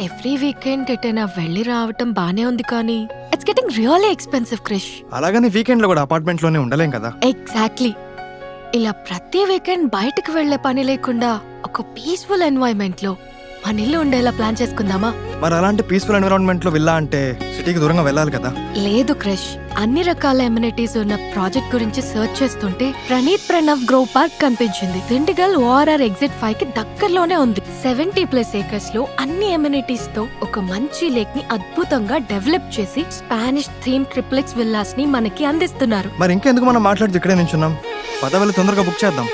Every weekend ఎటైనా వెళ్ళి రావటం బానే ఉంది కానీ it's getting really expensive Krish. అలాగని వీకెండ్ లో కూడా అపార్ట్మెంట్ లోనే ఉండలేం కదా. ఎగ్జాక్ట్లీ. ఇలా ప్రతి వీకెండ్ బయటకు వెళ్లే పని లేకుండా ఒక పీస్ఫుల్ ఎన్వైరన్మెంట్ లో మన ఇల్లు ఉండేలా ప్లాన్ చేసుకుందామా? మరి అలాంటి పీస్ఫుల్ ఎన్విరాన్మెంట్ లో విల్లా అంటే సిటీకి దూరంగా వెళ్ళాలి కదా. లేదు క్రిష్, అన్ని రకాల ఎమ్యూనిటీస్ ఉన్న ప్రాజెక్ట్ గురించి సర్చ్ చేస్తుంటే ప్రణీత్ ప్రణవ్ గ్రో పార్క్ కనిపించింది. దిండిగల్ ఓఆర్ఆర్ ఎగ్జిట్ 5 కి దగ్గరలోనే ఉంది. 70+ ఏకర్స్ లో అన్ని ఎమ్యూనిటీస్ తో ఒక మంచి లేక్ ని అద్భుతంగా డెవలప్ చేసి స్పానిష్ థీమ్ ట్రిప్లెక్స్ విల్లాస్ ని మనకి అందిస్తున్నారు. మరి ఇంకెందుకు మనం మాట్లాడి ఇక్కడే నించున్నాం? పద వెళ్ళి తొందరగా బుక్ చేద్దాం.